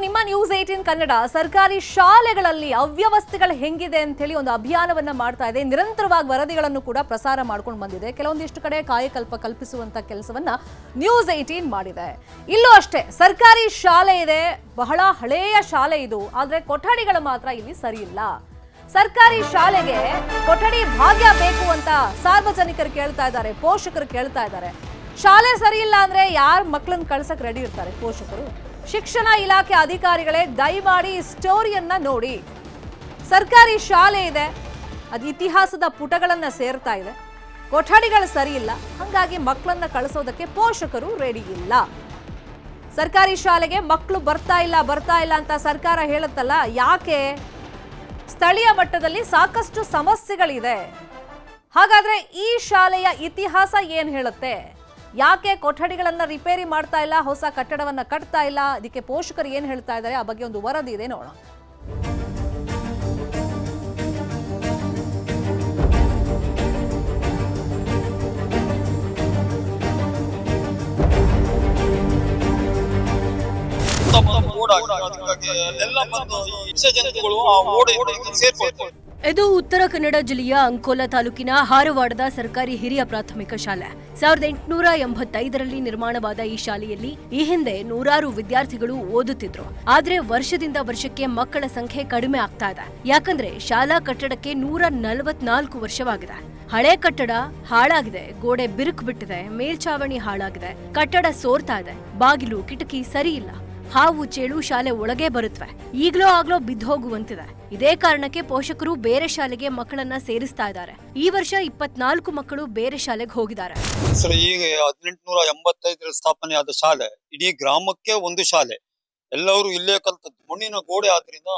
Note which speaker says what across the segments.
Speaker 1: ನಿಮ್ಮ ನ್ಯೂಸ್ 18 ಕನ್ನಡ ಸರ್ಕಾರಿ ಶಾಲೆಗಳಲ್ಲಿ ಅವ್ಯವಸ್ಥೆಗಳು ಹೆಂಗಿದೆ ಅಂತ ಹೇಳಿ ಒಂದು ಅಭಿಯಾನವನ್ನ ಮಾಡ್ತಾ ಇದೆ. ನಿರಂತರವಾಗಿ ವರದಿಗಳನ್ನು ಕೂಡ ಪ್ರಸಾರ ಮಾಡ್ಕೊಂಡು ಬಂದಿದೆ. ಕೆಲವೊಂದಿಷ್ಟು ಕಡೆ ಕಾಯಕಲ್ಪ ಕಲ್ಪಿಸುವಂತ ಕೆಲಸವನ್ನ ನ್ಯೂಸ್ 18 ಮಾಡಿದೆ. ಇಲ್ಲೂ ಅಷ್ಟೇ ಸರ್ಕಾರಿ ಶಾಲೆ ಇದೆ, ಬಹಳ ಹಳೆಯ ಶಾಲೆ ಇದು, ಆದ್ರೆ ಕೊಠಡಿಗಳು ಮಾತ್ರ ಇಲ್ಲಿ ಸರಿ ಇಲ್ಲ. ಸರ್ಕಾರಿ ಶಾಲೆಗೆ ಕೊಠಡಿ ಭಾಗ್ಯ ಬೇಕು ಅಂತ ಸಾರ್ವಜನಿಕರು ಕೇಳ್ತಾ ಇದ್ದಾರೆ, ಪೋಷಕರು ಕೇಳ್ತಾ ಇದ್ದಾರೆ. ಶಾಲೆ ಸರಿ ಇಲ್ಲ ಅಂದ್ರೆ ಯಾರು ಮಕ್ಕಳನ್ನ ಕಳ್ಸಕ್ ರೆಡಿ ಇರ್ತಾರೆ ಪೋಷಕರು? ಶಿಕ್ಷಣ ಇಲಾಖೆ ಅಧಿಕಾರಿಗಳೇ ದಯಮಾಡಿ ಈ ಸ್ಟೋರಿಯನ್ನ ನೋಡಿ. ಸರ್ಕಾರಿ ಶಾಲೆ ಇದೆ, ಅದು ಇತಿಹಾಸದ ಪುಟಗಳನ್ನ ಸೇರ್ತಾ ಇದೆ, ಕೊಠಡಿಗಳು ಸರಿ ಇಲ್ಲ, ಹಾಗಾಗಿ ಮಕ್ಕಳನ್ನ ಕಳಿಸೋದಕ್ಕೆ ಪೋಷಕರು ರೆಡಿ ಇಲ್ಲ. ಸರ್ಕಾರಿ ಶಾಲೆಗೆ ಮಕ್ಕಳು ಬರ್ತಾ ಇಲ್ಲ ಅಂತ ಸರ್ಕಾರ ಹೇಳುತ್ತಲ್ಲ, ಯಾಕೆ? ಸ್ಥಳೀಯ ಮಟ್ಟದಲ್ಲಿ ಸಾಕಷ್ಟು ಸಮಸ್ಯೆಗಳಿದೆ. ಹಾಗಾದ್ರೆ ಈ ಶಾಲೆಯ ಇತಿಹಾಸ ಏನ್ ಹೇಳುತ್ತೆ? ಯಾಕೆ ಕೊಠಡಿಗಳನ್ನ ರಿಪೇರಿ ಮಾಡ್ತಾ ಇಲ್ಲ, ಹೊಸ ಕಟ್ಟಡವನ್ನ ಕಟ್ತಾ ಇಲ್ಲ? ಅದಕ್ಕೆ ಪೋಷಕರು ಏನ್ ಹೇಳ್ತಾ ಇದ್ದಾರೆ, ಆ ಬಗ್ಗೆ ಒಂದು ವರದಿ ಇದೆ, ನೋಡೋಣ.
Speaker 2: ಇದು ಉತ್ತರ ಕನ್ನಡ ಜಿಲ್ಲೆಯ ಅಂಕೋಲಾ ತಾಲೂಕಿನ ಹಾರವಾಡದ ಸರ್ಕಾರಿ ಹಿರಿಯ ಪ್ರಾಥಮಿಕ ಶಾಲೆ. 1885ರಲ್ಲಿ ನಿರ್ಮಾಣವಾದ ಈ ಶಾಲೆಯಲ್ಲಿ ಈ ಹಿಂದೆ ನೂರಾರು ವಿದ್ಯಾರ್ಥಿಗಳು ಓದುತ್ತಿದ್ರು. ಆದ್ರೆ ವರ್ಷದಿಂದ ವರ್ಷಕ್ಕೆ ಮಕ್ಕಳ ಸಂಖ್ಯೆ ಕಡಿಮೆ ಆಗ್ತಾ ಇದೆ. ಯಾಕಂದ್ರೆ ಶಾಲಾ ಕಟ್ಟಡಕ್ಕೆ 144 ವರ್ಷವಾಗಿದೆ. ಹಳೆ ಕಟ್ಟಡ ಹಾಳಾಗಿದೆ, ಗೋಡೆ ಬಿರುಕು ಬಿಟ್ಟಿದೆ, ಮೇಲ್ಛಾವಣಿ ಹಾಳಾಗಿದೆ, ಕಟ್ಟಡ ಸೋರ್ತಾ ಇದೆ, ಬಾಗಿಲು ಕಿಟಕಿ ಸರಿ ಇಲ್ಲ, ಹಾವು ಚೇಳು ಶಾಲೆ ಒಳಗೆ ಬರುತ್ತವೆ, ಈಗ್ಲೋ ಆಗ್ಲೋ ಬಿದ್ದೋಗುವಂತಿದೆ. ಇದೇ ಕಾರಣಕ್ಕೆ ಪೋಷಕರು ಬೇರೆ ಶಾಲೆಗೆ ಮಕ್ಕಳನ್ನ ಸೇರಿಸ್ತಾ ಇದ್ದಾರೆ. ಈ ವರ್ಷ 24 ಮಕ್ಕಳು ಬೇರೆ ಶಾಲೆಗೆ ಹೋಗಿದ್ದಾರೆ.
Speaker 3: ಈಗ 1885 ಸ್ಥಾಪನೆ ಆದ ಶಾಲೆ, ಇಡೀ ಗ್ರಾಮಕ್ಕೆ ಒಂದು ಶಾಲೆ, ಎಲ್ಲರೂ ಇಲ್ಲೇ ಕಲ್ತದ್ದು. ಮಣ್ಣಿನ ಗೋಡೆ ಆದ್ರಿಂದ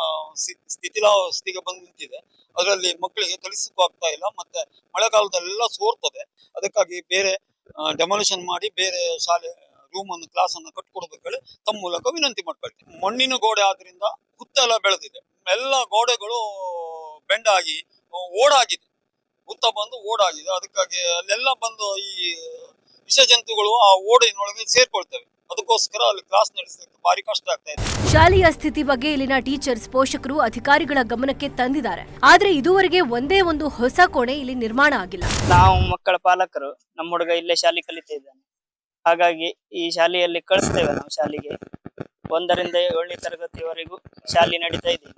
Speaker 3: ಸ್ಥಿತಿಲಾವಸ್ಥೆಗೆ ಬಂದು ನಿಂತಿದೆ. ಅದರಲ್ಲಿ ಮಕ್ಕಳಿಗೆ ಕಲಿಸಕ್ಕೂ ಆಗ್ತಾ ಇಲ್ಲ, ಮತ್ತೆ ಮಳೆಗಾಲದಲ್ಲೆಲ್ಲ ಸೋರ್ತದೆ. ಅದಕ್ಕಾಗಿ ಬೇರೆ ಡೆಮಾಲಿಷನ್ ಮಾಡಿ ಬೇರೆ ಶಾಲೆ ರೂಮ್ ಅನ್ನು, ಕ್ಲಾಸ್ ಅನ್ನು ಕಟ್ಕೊಡ್ಬೇಕೇಳಿ ತಮ್ಮ ಮೂಲಕ ವಿನಂತಿ ಮಾಡ್ಕೊಳ್ತೀವಿ. ಮಣ್ಣಿನ ಗೋಡೆ ಆದ್ರಿಂದ ಹುತ್ತ ಎಲ್ಲ ಬೆಳೆದಿದೆ, ಎಲ್ಲ ಗೋಡೆಗಳು ಬೆಂಡಾಗಿ ಓಡಾಗಿದೆ, ಹುತ್ತ ಬಂದು ಓಡಾಗಿದೆ. ಅದಕ್ಕಾಗಿ ಅಲ್ಲೆಲ್ಲ ಬಂದು ಈ ವಿಷ ಜಂತುಗಳು ಆ ಓಡಿನೊಳಗೆ ಸೇರ್ಕೊಳ್ತವೆ. ಅದಕ್ಕೋಸ್ಕರ ಅಲ್ಲಿ ಕ್ಲಾಸ್ ನಡೆಸಲಿಕ್ಕೆ ಭಾರಿ ಕಷ್ಟ ಆಗ್ತಾ ಇದೆ.
Speaker 2: ಶಾಲೆಯ ಸ್ಥಿತಿ ಬಗ್ಗೆ ಇಲ್ಲಿನ ಟೀಚರ್ಸ್, ಪೋಷಕರು, ಅಧಿಕಾರಿಗಳ ಗಮನಕ್ಕೆ ತಂದಿದ್ದಾರೆ. ಆದ್ರೆ ಇದುವರೆಗೆ ಒಂದೇ ಒಂದು ಹೊಸ ಕೋಣೆ ಇಲ್ಲಿ ನಿರ್ಮಾಣ ಆಗಿಲ್ಲ.
Speaker 4: ನಾವು ಮಕ್ಕಳ ಪಾಲಕರು, ನಮ್ಮ ಹುಡುಗ ಇಲ್ಲೇ ಶಾಲೆ ಕಲಿತಾ ಇದ್ದಾನೆ, ಹಾಗಾಗಿ ಈ ಶಾಲೆಯಲ್ಲಿ ಕಳಿಸ್ತೇವೆ. ನಾವು ಶಾಲೆಗೆ 1ರಿಂದ 7ನೇ ತರಗತಿವರೆಗೂ ಶಾಲೆ ನಡೀತಾ ಇದೆ.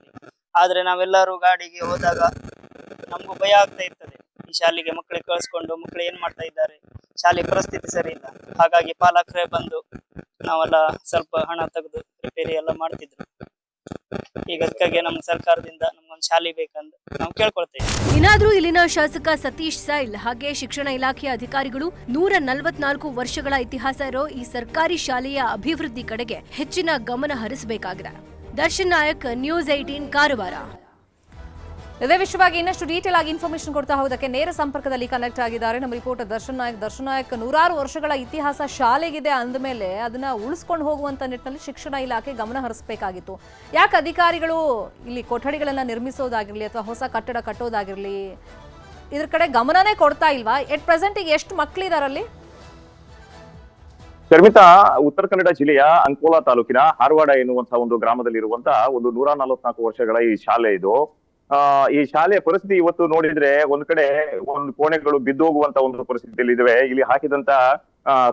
Speaker 4: ಆದ್ರೆ ನಾವೆಲ್ಲರೂ ಗಾಡಿಗೆ ಹೋದಾಗ ನಮಗೂ ಭಯ ಆಗ್ತಾ ಇರ್ತದೆ. ಈ ಶಾಲೆಗೆ ಮಕ್ಕಳಿಗೆ ಕಳಿಸ್ಕೊಂಡು ಮಕ್ಕಳು ಏನ್ ಮಾಡ್ತಾ ಇದ್ದಾರೆ, ಶಾಲೆ ಪರಿಸ್ಥಿತಿ ಸರಿ ಇಲ್ಲ. ಹಾಗಾಗಿ ಪಾಲಕರೇ ಬಂದು ನಾವೆಲ್ಲ ಸ್ವಲ್ಪ ಹಣ ತೆಗೆದು ರಿಪೇರಿ ಎಲ್ಲ ಮಾಡ್ತಿದ್ರು. ಈಗ ಅದಕ್ಕಾಗಿ ನಮ್ಮ ಸರ್ಕಾರದಿಂದ ನಮ್ಗೊಂದು ಶಾಲೆ ಬೇಕಂತ ನಾವು ಕೇಳ್ಕೊಳ್ತೇವೆ.
Speaker 2: ಇನ್ನಾದ್ರೂ ಇಲ್ಲಿನ ಶಾಸಕ ಸತೀಶ್ ಸೈಲ್ ಹಾಗೆ ಶಿಕ್ಷಣ ಇಲಾಖೆಯ ಅಧಿಕಾರಿಗಳು 144 ವರ್ಷಗಳ ಇತಿಹಾಸ ಇರೋ ಈ ಸರ್ಕಾರಿ ಶಾಲೆಯ ಅಭಿವೃದ್ಧಿ ಕಡೆಗೆ ಹೆಚ್ಚಿನ ಗಮನ ಹರಿಸಬೇಕಾಗಿದೆ. ದರ್ಶನ್ ನಾಯಕ್, ನ್ಯೂಸ್ 18 ಕಾರವಾರ.
Speaker 1: ಇದೇ ವಿಷಯವಾಗಿ ಇನ್ನಷ್ಟು ಡೀಟೇಲ್ ಆಗಿ ಇನ್ಫಾರ್ಮೇಶನ್ ಕೊಡ್ತಾ ಹೋಗೋದಕ್ಕೆ ನೇರ ಸಂಪರ್ಕದಲ್ಲಿ ಕನೆಕ್ಟ್ ಆಗಿದ್ದಾರೆ ನಮ್ಮ ರಿಪೋರ್ಟರ್ ದರ್ಶನ್ ನಾಯಕ್. ನೂರಾರು ವರ್ಷಗಳ ಇತಿಹಾಸ ಶಾಲೆಗಿದೆ ಅಂದಮೇಲೆ ಅದನ್ನ ಉಳಿಸ್ಕೊಂಡು ಹೋಗುವಂತ ನಿಟ್ಟಿನಲ್ಲಿ ಶಿಕ್ಷಣ ಇಲಾಖೆ ಗಮನ ಹರಿಸಬೇಕಾಗಿತ್ತು. ಯಾಕೆ ಅಧಿಕಾರಿಗಳು ಇಲ್ಲಿ ಕೊಠಡಿಗಳನ್ನ ನಿರ್ಮಿಸೋದಾಗಿರ್ಲಿ ಅಥವಾ ಹೊಸ ಕಟ್ಟಡ ಕಟ್ಟೋದಾಗಿರ್ಲಿ ಇದ್ರ ಕಡೆ ಗಮನನೇ ಕೊಡ್ತಾ ಇಲ್ವಾ? ಎಟ್ ಪ್ರೆಸೆಂಟ್ ಈಗ ಎಷ್ಟು ಮಕ್ಕಳಿದಾರಲ್ಲಿ?
Speaker 5: ಶರ್ಮಿತಾ, ಉತ್ತರ ಕನ್ನಡ ಜಿಲ್ಲೆಯ ಅಂಕೋಲಾ ತಾಲೂಕಿನ ಹಾರವಾಡ ಎನ್ನುವಂತಹ ಒಂದು ಗ್ರಾಮದಲ್ಲಿರುವಂತಹ ಒಂದು 144 ವರ್ಷಗಳ ಈ ಶಾಲೆ ಇದು. ಈ ಶಾಲೆಯ ಪರಿಸ್ಥಿತಿ ಇವತ್ತು ನೋಡಿದ್ರೆ ಒಂದ್ ಕಡೆ ಒಂದು ಕೋಣೆಗಳು ಬಿದ್ದೋಗುವಂತ ಒಂದು ಪರಿಸ್ಥಿತಿಯಲ್ಲಿ ಇದಾವೆ. ಇಲ್ಲಿ ಹಾಕಿದಂತ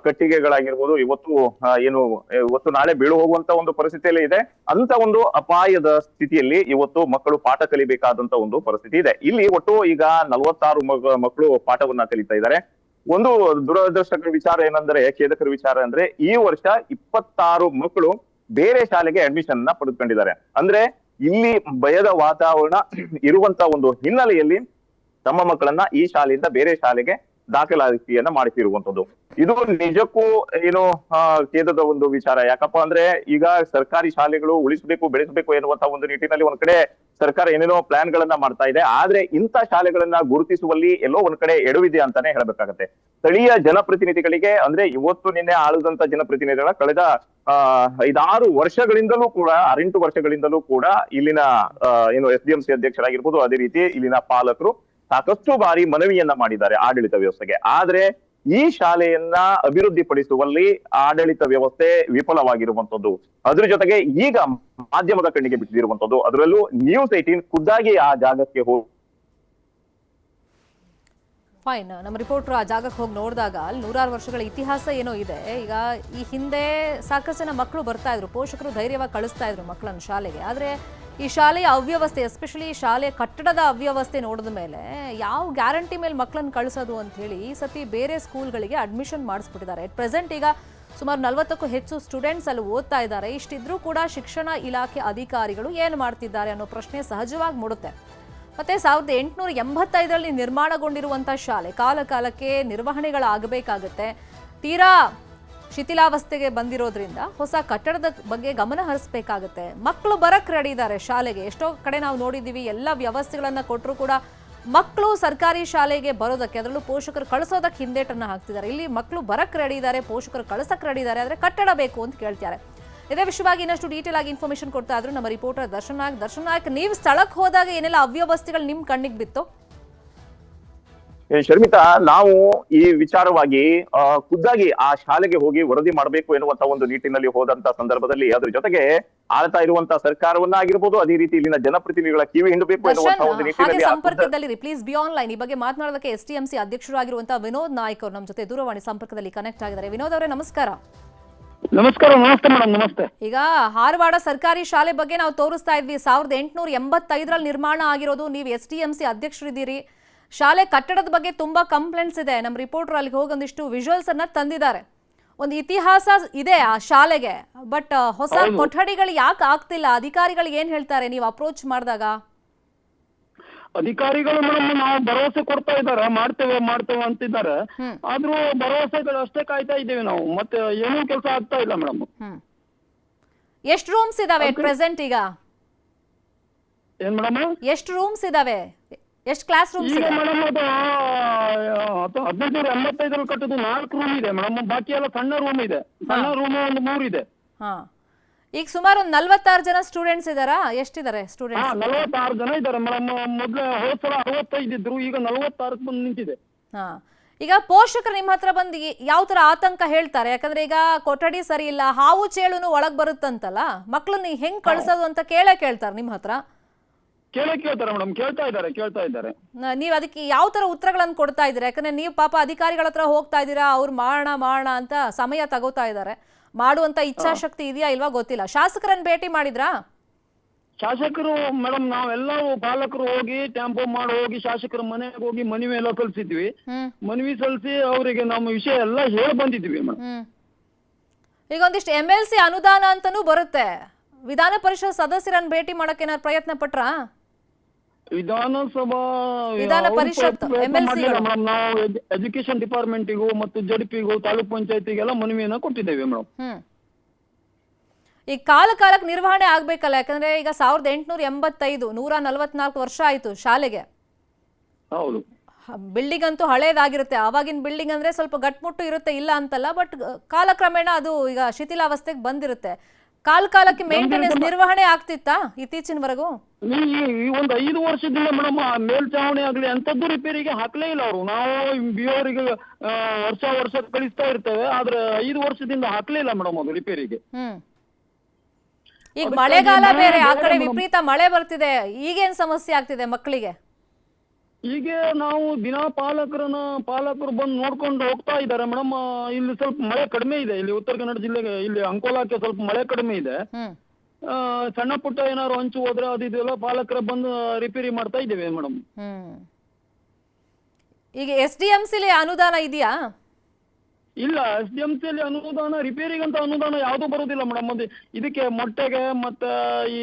Speaker 5: ಕಟ್ಟಿಗೆಗಳಾಗಿರ್ಬೋದು ಇವತ್ತು ನಾಳೆ ಬೀಳು ಹೋಗುವಂತ ಒಂದು ಪರಿಸ್ಥಿತಿಯಲ್ಲಿ ಇದೆ. ಅಂತ ಒಂದು ಅಪಾಯದ ಸ್ಥಿತಿಯಲ್ಲಿ ಇವತ್ತು ಮಕ್ಕಳು ಪಾಠ ಕಲಿಬೇಕಾದಂತ ಒಂದು ಪರಿಸ್ಥಿತಿ ಇದೆ. ಇಲ್ಲಿ ಒಟ್ಟು ಈಗ 46 ಮಕ್ಕಳು ಪಾಠವನ್ನ ಕಲಿತಾ ಇದ್ದಾರೆ. ಒಂದು ದುರದೃಷ್ಟಕರ ವಿಚಾರ ಏನಂದ್ರೆ, ಖೇದಕರ ವಿಚಾರ ಅಂದ್ರೆ, ಈ ವರ್ಷ 26 ಮಕ್ಕಳು ಬೇರೆ ಶಾಲೆಗೆ ಅಡ್ಮಿಷನ್ ನ ಪಡೆದುಕೊಂಡಿದ್ದಾರೆ. ಅಂದ್ರೆ ಇಲ್ಲಿ ಭಯದ ವಾತಾವರಣ ಇರುವಂತ ಒಂದು ಹಿನ್ನೆಲೆಯಲ್ಲಿ ತಮ್ಮ ಮಕ್ಕಳನ್ನ ಈ ಶಾಲೆಯಿಂದ ಬೇರೆ ಶಾಲೆಗೆ ದಾಖಲಾತಿಯನ್ನ ಮಾಡಿಸಿರುವಂತದ್ದು. ಇದು ನಿಜಕ್ಕೂ ಖೇದದ ಒಂದು ವಿಚಾರ. ಯಾಕಪ್ಪ ಅಂದ್ರೆ ಈಗ ಸರ್ಕಾರಿ ಶಾಲೆಗಳು ಉಳಿಸಬೇಕು, ಬೆಳೆಸಬೇಕು ಎನ್ನುವಂತ ಒಂದು ನಿಟ್ಟಿನಲ್ಲಿ ಒಂದ್ ಕಡೆ ಸರ್ಕಾರ ಏನೇನೋ ಪ್ಲಾನ್ ಗಳನ್ನ ಮಾಡ್ತಾ ಇದೆ. ಆದ್ರೆ ಇಂಥ ಶಾಲೆಗಳನ್ನ ಗುರುತಿಸುವಲ್ಲಿ ಎಲ್ಲೋ ಒಂದ್ ಕಡೆ ಎಡವಿದೆ ಅಂತಾನೆ ಹೇಳ್ಬೇಕಾಗತ್ತೆ. ಸ್ಥಳೀಯ ಜನಪ್ರತಿನಿಧಿಗಳಿಗೆ, ಅಂದ್ರೆ ಇವತ್ತು ನಿನ್ನೆ ಆಳುದಂತ ಜನಪ್ರತಿನಿಧಿಗಳ ಕಳೆದ 5-6 ವರ್ಷಗಳಿಂದಲೂ ಕೂಡ 6-8 ವರ್ಷಗಳಿಂದಲೂ ಕೂಡ ಇಲ್ಲಿನ SDMC ಅಧ್ಯಕ್ಷರಾಗಿರ್ಬೋದು, ಅದೇ ರೀತಿ ಇಲ್ಲಿನ ಪಾಲಕರು ಸಾಕಷ್ಟು ಬಾರಿ ಮನವಿಯನ್ನ ಮಾಡಿದ್ದಾರೆ ಆಡಳಿತ ವ್ಯವಸ್ಥೆಗೆ. ಆದ್ರೆ ಈ ಶಾಲೆಯನ್ನ ಅಭಿವೃದ್ಧಿಪಡಿಸುವಲ್ಲಿ ಆಡಳಿತ ವ್ಯವಸ್ಥೆ ವಿಫಲವಾಗಿರುವಂತದ್ದು. ಅದ್ರ ಜೊತೆಗೆ ಈಗ ಮಾಧ್ಯಮದ ಕಣ್ಣಿಗೆ ಬಿಟ್ಟಿರುವಂತದ್ದು, ಅದರಲ್ಲೂ News18 ಖುದ್ದಾಗಿ ಆ ಜಾಗಕ್ಕೆ ಹೋಗಿ
Speaker 1: ಫೈನ್. ನಮ್ಮ ರಿಪೋರ್ಟರ್ ಆ ಜಾಗಕ್ಕೆ ಹೋಗಿ ನೋಡಿದಾಗ ಅಲ್ಲಿ 100 ವರ್ಷಗಳ ಇತಿಹಾಸ ಏನೋ ಇದೆ. ಈಗ ಈ ಹಿಂದೆ ಸಾಕಷ್ಟು ಜನ ಮಕ್ಕಳು ಬರ್ತಾ ಇದ್ರು, ಪೋಷಕರು ಧೈರ್ಯವಾಗಿ ಕಳಿಸ್ತಾ ಇದ್ರು ಮಕ್ಕಳನ್ನು ಶಾಲೆಗೆ. ಆದರೆ ಈ ಶಾಲೆಯ ಅವ್ಯವಸ್ಥೆ, ಎಸ್ಪೆಷಲಿ ಶಾಲೆಯ ಕಟ್ಟಡದ ಅವ್ಯವಸ್ಥೆ ನೋಡಿದ ಮೇಲೆ ಯಾವ ಗ್ಯಾರಂಟಿ ಮೇಲೆ ಮಕ್ಕಳನ್ನು ಕಳಿಸೋದು ಅಂತ ಹೇಳಿ ಈ ಸತಿ ಬೇರೆ ಸ್ಕೂಲ್ಗಳಿಗೆ ಅಡ್ಮಿಷನ್ ಮಾಡಿಸ್ಬಿಟ್ಟಿದ್ದಾರೆ. ಎಟ್ ಪ್ರೆಸೆಂಟ್ ಈಗ ಸುಮಾರು 40ಕ್ಕೂ ಹೆಚ್ಚು ಸ್ಟೂಡೆಂಟ್ಸ್ ಅಲ್ಲಿ ಓದ್ತಾ ಇದ್ದಾರೆ. ಇಷ್ಟಿದ್ರೂ ಕೂಡ ಶಿಕ್ಷಣ ಇಲಾಖೆ ಅಧಿಕಾರಿಗಳು ಏನು ಮಾಡ್ತಿದ್ದಾರೆ ಅನ್ನೋ ಪ್ರಶ್ನೆ ಸಹಜವಾಗಿ ಮೂಡುತ್ತೆ. ಮತ್ತೆ 1885ರಲ್ಲಿ ನಿರ್ಮಾಣಗೊಂಡಿರುವಂಥ ಶಾಲೆ ಕಾಲ ಕಾಲಕ್ಕೆ ನಿರ್ವಹಣೆಗಳಾಗಬೇಕಾಗತ್ತೆ. ತೀರಾ ಶಿಥಿಲಾವಸ್ಥೆಗೆ ಬಂದಿರೋದ್ರಿಂದ ಹೊಸ ಕಟ್ಟಡದ ಬಗ್ಗೆ ಗಮನ ಹರಿಸಬೇಕಾಗತ್ತೆ. ಮಕ್ಕಳು ಬರಕ್ ರೆಡಿ ಇದ್ದಾರೆ ಶಾಲೆಗೆ. ಎಷ್ಟೋ ಕಡೆ ನಾವು ನೋಡಿದ್ದೀವಿ, ಎಲ್ಲ ವ್ಯವಸ್ಥೆಗಳನ್ನ ಕೊಟ್ಟರು ಕೂಡ ಮಕ್ಕಳು ಸರ್ಕಾರಿ ಶಾಲೆಗೆ ಬರೋದಕ್ಕೆ, ಅದರಲ್ಲೂ ಪೋಷಕರು ಕಳಿಸೋದಕ್ಕೆ ಹಿಂದೇಟನ್ನ ಹಾಕ್ತಿದ್ದಾರೆ. ಇಲ್ಲಿ ಮಕ್ಕಳು ಬರಕ್ ರೆಡಿ ಇದ್ದಾರೆ, ಪೋಷಕರು ಕಳಿಸಕ್ ರೆಡಿ ಇದ್ದಾರೆ, ಆದರೆ ಕಟ್ಟಡ ಬೇಕು ಅಂತ ಕೇಳ್ತಾರೆ. ಇದೇ ವಿಷಯವಾಗಿ ಇನ್ನಷ್ಟು ಡೀಟೇಲ್ ಆಗಿ ಇನ್ಫಾರ್ಮೇಶನ್ ಕೊಡ್ತಾ ಇದ್ರು ನಮ್ಮ ರಿಪೋರ್ಟರ್ ದರ್ಶನ್ ನಾಯಕ್. ನೀವು ಸ್ಥಳಕ್ಕೆ ಹೋದಾಗ ಏನೆಲ್ಲ ಅವ್ಯವಸ್ಥೆಗಳು ನಿಮ್ ಕಣ್ಣಿಗೆ ಬಿತ್ತು?
Speaker 5: ಶರ್ಮಿತಾ, ನಾವು ಈ ವಿಚಾರವಾಗಿ ಖುದ್ದಾಗಿ ಆ ಶಾಲೆಗೆ ಹೋಗಿ ವರದಿ ಮಾಡಬೇಕು ಎನ್ನುವಂತ ಒಂದು ನಿಟ್ಟಿನಲ್ಲಿ ಹೋದಂತ ಸಂದರ್ಭದಲ್ಲಿ ಅದ್ರ ಜೊತೆಗೆ ಆಳ್ತಾ ಇರುವಂತ ಸರ್ಕಾರವನ್ನ ಆಗಿರ್ಬೋದು, ಅದೇ ರೀತಿ ಇಲ್ಲಿನ ಜನಪ್ರತಿನಿಧಿಗಳ ಕಿವಿ ಹಿಂಡಬೇಕು ಎನ್ನುವಂತ ಒಂದು ನಿಟ್ಟಿನಲ್ಲಿ
Speaker 1: ಸಂಪರ್ಕದಲ್ಲಿ ಪ್ಲೀಸ್ ಬಿ ಆನ್ಲೈನ್ ಈ ಬಗ್ಗೆ ಮಾತನಾಡೋದಕ್ಕೆ ಎಸ್ಟಿಎಂಸಿ ಅಧ್ಯಕ್ಷರಾಗಿರುವಂತಹ ವಿನೋದ್ ನಾಯ್ಕ್ ಅವರು ನಮ್ಮ ಜೊತೆ ದೂರವಾಣಿ ಸಂಪರ್ಕದಲ್ಲಿ ಕನೆಕ್ಟ್ ಆಗಿದ್ದಾರೆ. ವಿನೋದ್ ಅವರೇ ನಮಸ್ಕಾರ.
Speaker 6: ನಮಸ್ಕಾರ. ನಮಸ್ತೆ ಮೇಡಮ್. ನಮಸ್ತೆ.
Speaker 1: ಈಗ ಹಾರವಾಡ ಸರ್ಕಾರಿ ಶಾಲೆ ಬಗ್ಗೆ ನಾವು ತೋರಿಸ್ತಾ ಇದ್ವಿ. 1885ರಲ್ಲಿ ನಿರ್ಮಾಣ ಆಗಿರೋದು. ನೀವು ಎಸ್ಟಿಎಂಸಿ ಅಧ್ಯಕ್ಷರಿದ್ದೀರಿ. ಶಾಲೆ ಕಟ್ಟಡದ ಬಗ್ಗೆ ತುಂಬಾ ಕಂಪ್ಲೇಂಟ್ಸ್ ಇದೆ. ನಮ್ಮ ರಿಪೋರ್ಟರ್ ಅಲ್ಲಿಗೆ ಹೋಗಿ ಒಂದಿಷ್ಟು ವಿಜುವಲ್ಸ್ ಅನ್ನ ತಂದಿದ್ದಾರೆ. ಒಂದು ಇತಿಹಾಸ ಇದೆ ಆ ಶಾಲೆಗೆ, ಬಟ್ ಹೊಸ ಕೊಠಡಿಗಳು ಯಾಕೆ ಆಗ್ತಿಲ್ಲ? ಅಧಿಕಾರಿಗಳು ಏನ್ ಹೇಳ್ತಾರೆ ನೀವು ಅಪ್ರೋಚ್ ಮಾಡಿದಾಗ?
Speaker 6: ಅಧಿಕಾರಿಗಳು ಮೇಡಮ್ ನಾವು ಭರವಸೆ ಕೊಡ್ತಾ ಇದ್ದಾರೆ, ಮಾಡ್ತೇವೆ ಅಂತಿದ್ದಾರೆ. ಆದ್ರೂ ಭರವಸೆಗಳು ಅಷ್ಟೇ ಕಾಯ್ತಾ ಇದ್ದೇವೆ ನಾವು, ಮತ್ತೆ ಏನೂ ಕೆಲಸ ಆಗ್ತಾ ಇಲ್ಲ ಮೇಡಮ್.
Speaker 1: ಎಷ್ಟು ರೂಮ್ಸ್ ಇದಾವೆ ಪ್ರೆಸೆಂಟ್ ಈಗ?
Speaker 6: ಏನ್ ಮೇಡಮ್?
Speaker 1: ಎಷ್ಟು ರೂಮ್ಸ್ ಇದಾವೆ? ಎಷ್ಟು ಕ್ಲಾಸ್ ರೂಮ್ಸ್
Speaker 6: ಈಗ
Speaker 1: ಇದೆ?
Speaker 6: ಮೇಡಮ್ ಅದು 1885ರಲ್ಲಿ ಕಟ್ಟಿದ್ದು 4 ರೂಮ್ ಇದೆ ಮೇಡಮ್. ಬಾಕಿ ಎಲ್ಲ ಸಣ್ಣ ರೂಮ್ ಇದೆ. ಸಣ್ಣ ರೂಮ್ ಒಂದು 3 ಇದೆ.
Speaker 1: ಹಾ, ಈಗ ಸುಮಾರು ಒಂದು 46 ಜನ ಸ್ಟೂಡೆಂಟ್ಸ್ ಇದಾರಾ? ಎಷ್ಟಿದ್ದಾರೆ ಸ್ಟೂಡೆಂಟ್ಸ್?
Speaker 6: 46 ಜನ ಇದ್ದಾರೆ ಮೇಡಮ್. ಮೊದ್ಲು ಹೋದ್ ಸಲ 65 ಇದ್ರು, ಈಗ 46 ಬಂದು ನಿಂತಿದೆ.
Speaker 1: ಹಾ, ಈಗ ಪೋಷಕರು ನಿಮ್ಮ ಹತ್ರ ಬಂದು ಯಾವ ತರ ಆತಂಕ ಹೇಳ್ತಾರೆ? ಯಾಕಂದ್ರೆ ಈಗ ಕೊಠಡಿ ಸರಿ ಇಲ್ಲ, ಹಾವು ಚೇಳುನು ಒಳಗ್ ಬರುತ್ತಂತಲ್ಲ, ಮಕ್ಕಳನ್ನ ಹೆಂಗ್ ಕಳ್ಸೋದು ಅಂತ ಕೇಳ್ತಾರೆ ನಿಮ್ಮ ಹತ್ರ?
Speaker 6: ಕೇಳ್ತಾರೆ ಮೇಡಮ್. ಕೇಳ್ತಾ ಇದ್ದಾರೆ.
Speaker 1: ನೀವ್ ಅದಕ್ಕೆ ಯಾವ ತರ ಉತ್ತರಗಳನ್ನು ಕೊಡ್ತಾ ಇದ್ದೀರಾ? ಯಾಕಂದ್ರೆ ನೀವು ಪಾಪ ಅಧಿಕಾರಿಗಳ ಹತ್ರ ಹೋಗ್ತಾ ಇದ್ದೀರಾ, ಅವ್ರು ಮಾಡೋಣ ಅಂತ ಸಮಯ ತಗೋತಾ ಇದ್ದಾರೆ. ಮಾಡುವಂತ ಇಚ್ಛಾಶಕ್ತಿ ಇದೆಯಾ ಇಲ್ವಾ ಗೊತ್ತಿಲ್ಲ. ಶಾಸಕರನ್ನ ಭೇಟಿ ಮಾಡಿದ್ರಾ?
Speaker 6: ಶಾಸಕರು ಮೇಡಮ್ ನಾವೆಲ್ಲರೂ ಪಾಲಕರು ಹೋಗಿ ಟೆಂಪೋ ಮಾಡಿ ಹೋಗಿ ಶಾಸಕರ ಮನೆಗೆ ಹೋಗಿ ಮನವಿ ಎಲ್ಲ ಸಲ್ಲಿಸಿದ್ವಿ. ಮನವಿ ಸಲ್ಲಿಸಿ ಅವರಿಗೆ ನಮ್ಮ ವಿಷಯ ಎಲ್ಲ ಹೇಳಿ ಬಂದಿದ್ವಿ ಮೇಡಮ್.
Speaker 1: ಈಗ ಒಂದಿಷ್ಟು MLC ಅನುದಾನ ಅಂತಾನೂ ಬರುತ್ತೆ. ವಿಧಾನ ಪರಿಷತ್ ಸದಸ್ಯರನ್ನ ಭೇಟಿ ಮಾಡಕ್ಕೆ ಏನಾದ್ರು ಪ್ರಯತ್ನ ಪಟ್ರಾ? ವಿಧಾನ ಪರಿಷತ್
Speaker 6: ಮೇಡಮ್ ನಾವು ಎಜುಕೇಶನ್ ಡಿಪಾರ್ಟ್ಮೆಂಟಿಗೂ ಮತ್ತು ಜಡ್ಪಿಗೂ ತಾಲೂಕ್ ಪಂಚಾಯತಿಗೆಲ್ಲ ಮನವಿಯನ್ನ ಕೊಟ್ಟಿದ್ದೇವೆ ಮೇಡಮ್.
Speaker 1: ಈ ಕಾಲಕ್ಕೆ ನಿರ್ವಹಣೆ ಆಗ್ಬೇಕಲ್ಲ, ಯಾಕಂದ್ರೆ ಈಗ 1885 144 ವರ್ಷ ಆಯ್ತು ಶಾಲೆಗೆ.
Speaker 6: ಹೌದು.
Speaker 1: ಬಿಲ್ಡಿಂಗ್ ಅಂತೂ ಹಳೇದಾಗಿರುತ್ತೆ. ಆವಾಗಿನ ಬಿಲ್ಡಿಂಗ್ ಅಂದ್ರೆ ಸ್ವಲ್ಪ ಗಟ್ಮುಟ್ಟು ಇರುತ್ತೆ, ಇಲ್ಲ ಅಂತಲ್ಲ. ಬಟ್ ಕಾಲಕ್ರಮೇಣ ಅದು ಈಗ ಶಿಥಿಲಾವಸ್ಥೆಗೆ ಬಂದಿರುತ್ತೆ. ಕಾಲಕ್ಕೆ ಮೇಂಟೆನೆನ್ಸ್ ನಿರ್ವಹಣೆ ಆಗ್ತಿತ್ತಾ ಇತ್ತೀಚಿನವರೆಗೂ?
Speaker 6: ಈ ಒಂದು 5 ವರ್ಷದಿಂದ ಮೇಡಮ್ ಮೇಲ್ಚಾವಣಿ ಆಗ್ಲಿ ಅಂತದ್ದು ರಿಪೇರಿಗೆ ಹಾಕ್ಲೇ ಇಲ್ಲ ಅವರು. ನಾವು ಬಿಯೋರಿಗೆ ವರ್ಷ ಕಳಿಸ್ತಾ ಇರ್ತೇವೆ, ಆದ್ರೆ 5 ವರ್ಷದಿಂದ ಹಾಕ್ಲೇ ಇಲ್ಲ ಮೇಡಮ್ ಅದು ರಿಪೇರಿಗೆ.
Speaker 1: ಈಗ ಮಳೆಗಾಲ ಬೇರೆ, ಆ ಕಡೆ ವಿಪರೀತ ಮಳೆ ಬರ್ತಿದೆ. ಈಗೇನ್ ಸಮಸ್ಯೆ ಆಗ್ತಿದೆ ಮಕ್ಕಳಿಗೆ?
Speaker 6: ಈಗ ನಾವು ದಿನ ಪಾಲಕರು ಬಂದು ನೋಡ್ಕೊಂಡು ಹೋಗ್ತಾ ಇದ್ದಾರೆ ಮೇಡಮ್. ಇಲ್ಲಿ ಸ್ವಲ್ಪ ಮಳೆ ಕಡಿಮೆ ಇದೆ. ಇಲ್ಲಿ ಉತ್ತರ ಕನ್ನಡ ಜಿಲ್ಲೆಗೆ, ಇಲ್ಲಿ ಅಂಕೋಲಾಕ್ಕೆ ಸ್ವಲ್ಪ ಮಳೆ ಕಡಿಮೆ ಇದೆ. ಸಣ್ಣ ಪುಟ್ಟ ಏನಾದ್ರು ಹಂಚು ಹೋದ್ರೆ ಅದೆಲ್ಲ ಪಾಲಕರ ಬಂದು ರಿಪೇರಿ ಮಾಡ್ತಾ ಇದ್ದೇವೆ ಮೇಡಮ್.
Speaker 1: ಈಗ SDMC ಅನುದಾನ ಇದೆಯಾ?
Speaker 6: ಇಲ್ಲ, SDMC ಅನುದಾನ ರಿಪೇರಿಗಂತ ಅನುದಾನ ಯಾವ್ದು ಬರುದಿಲ್ಲ ಮೇಡಮ್. ಅದು ಇದಕ್ಕೆ ಮೊಟ್ಟೆಗೆ ಮತ್ತೆ ಈ